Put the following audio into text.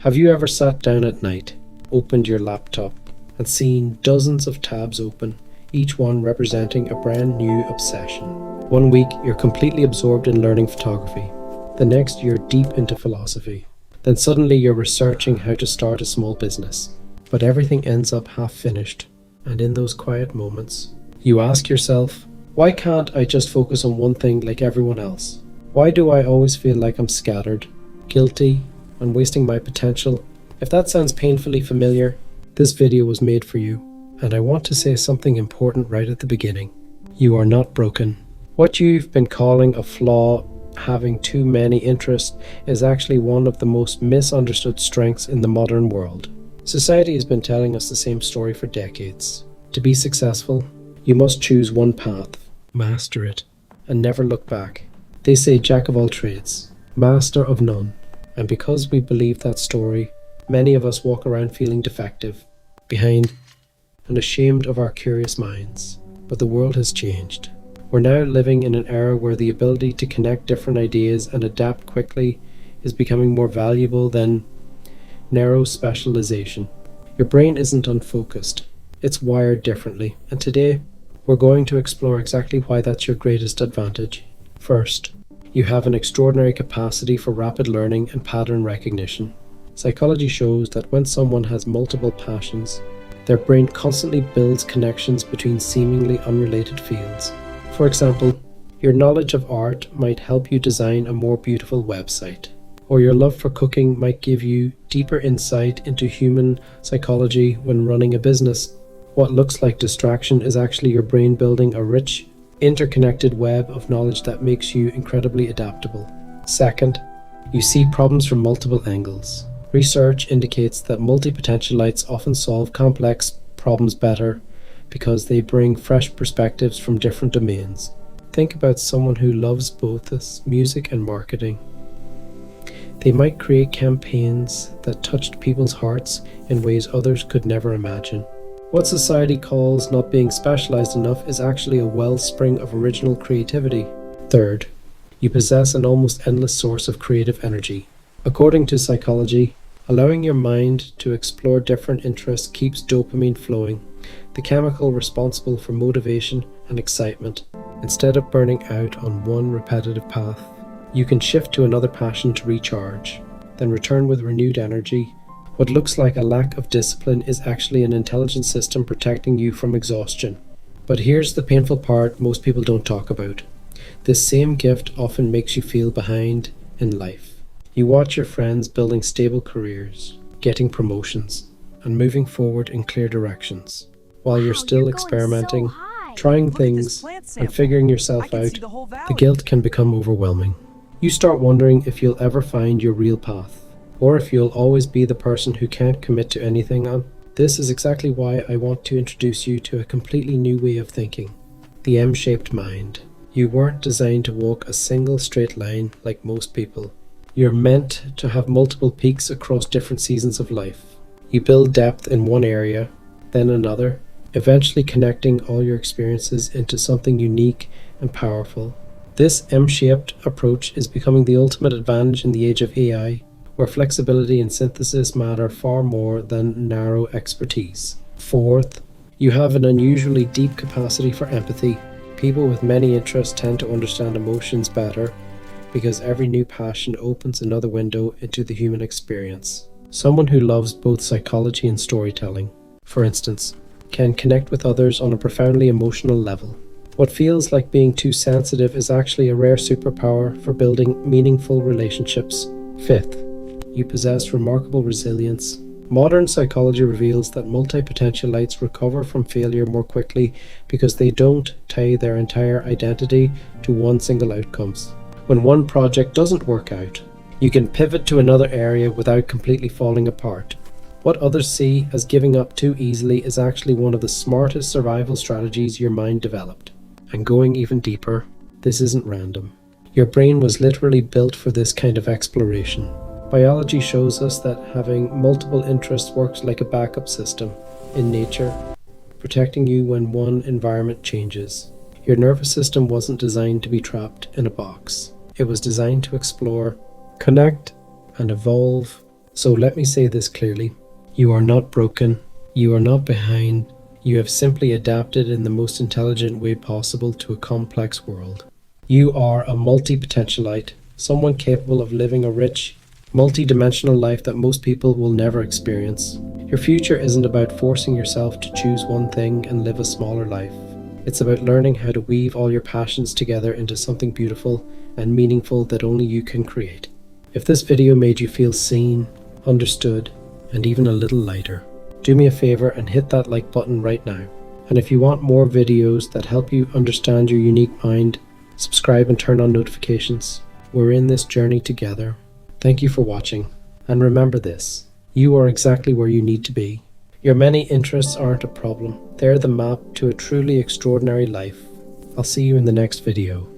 Have you ever sat down at night, opened your laptop, and seen dozens of tabs open, each one representing a brand new obsession? One week you're completely absorbed in learning photography. The next you're deep into philosophy. Then suddenly you're researching how to start a small business. But everything ends up half finished, and in those quiet moments, you ask yourself, why can't I just focus on one thing like everyone else? Why do I always feel like I'm scattered, guilty, and wasting my potential? If that sounds painfully familiar, this video was made for you, and I want to say something important right at the beginning. You are not broken. What you've been calling a flaw, having too many interests, is actually one of the most misunderstood strengths in the modern world. Society has been telling us the same story for decades. To be successful, you must choose one path, master it, and never look back. They say jack of all trades, master of none. And because we believe that story, many of us walk around feeling defective, behind, and ashamed of our curious minds. But the world has changed. We're now living in an era where the ability to connect different ideas and adapt quickly is becoming more valuable than narrow specialization. Your brain isn't unfocused, it's wired differently, and today we're going to explore exactly why that's your greatest advantage. First, you have an extraordinary capacity for rapid learning and pattern recognition. Psychology shows that when someone has multiple passions, their brain constantly builds connections between seemingly unrelated fields. For example, your knowledge of art might help you design a more beautiful website, or your love for cooking might give you deeper insight into human psychology when running a business. What looks like distraction is actually your brain building a rich, interconnected web of knowledge that makes you incredibly adaptable. Second, you see problems from multiple angles. Research indicates that multipotentialites often solve complex problems better because they bring fresh perspectives from different domains. Think about someone who loves both this, music and marketing. They might create campaigns that touched people's hearts in ways others could never imagine. What society calls not being specialized enough is actually a wellspring of original creativity. Third, you possess an almost endless source of creative energy. According to psychology, allowing your mind to explore different interests keeps dopamine flowing, the chemical responsible for motivation and excitement. Instead of burning out on one repetitive path, you can shift to another passion to recharge, then return with renewed energy. What looks like a lack of discipline is actually an intelligent system protecting you from exhaustion. But here's the painful part most people don't talk about. This same gift often makes you feel behind in life. You watch your friends building stable careers, getting promotions, and moving forward in clear directions. While you're still experimenting, trying things, and figuring yourself out, the guilt can become overwhelming. You start wondering if you'll ever find your real path, or if you'll always be the person who can't commit to anything on. This is exactly why I want to introduce you to a completely new way of thinking, the M-shaped mind. You weren't designed to walk a single straight line like most people. You're meant to have multiple peaks across different seasons of life. You build depth in one area, then another, eventually connecting all your experiences into something unique and powerful. This M-shaped approach is becoming the ultimate advantage in the age of AI, where flexibility and synthesis matter far more than narrow expertise. Fourth, you have an unusually deep capacity for empathy. People with many interests tend to understand emotions better because every new passion opens another window into the human experience. Someone who loves both psychology and storytelling, for instance, can connect with others on a profoundly emotional level. What feels like being too sensitive is actually a rare superpower for building meaningful relationships. Fifth, you possess remarkable resilience. Modern psychology reveals that multipotentialites recover from failure more quickly because they don't tie their entire identity to one single outcome. When one project doesn't work out, you can pivot to another area without completely falling apart. What others see as giving up too easily is actually one of the smartest survival strategies your mind developed. And going even deeper, this isn't random. Your brain was literally built for this kind of exploration. Biology shows us that having multiple interests works like a backup system in nature, protecting you when one environment changes. Your nervous system wasn't designed to be trapped in a box. It was designed to explore, connect, and evolve So let me say this clearly. You are not broken. You are not behind. You have simply adapted in the most intelligent way possible to a complex world. You are a multi-potentialite, someone capable of living a rich, multi-dimensional life that most people will never experience. Your future isn't about forcing yourself to choose one thing and live a smaller life. It's about learning how to weave all your passions together into something beautiful and meaningful that only you can create. If this video made you feel seen, understood, and even a little lighter, do me a favor and hit that like button right now. And if you want more videos that help you understand your unique mind, subscribe and turn on notifications. We're in this journey together. Thank you for watching. And remember this, you are exactly where you need to be. Your many interests aren't a problem. They're the map to a truly extraordinary life. I'll see you in the next video.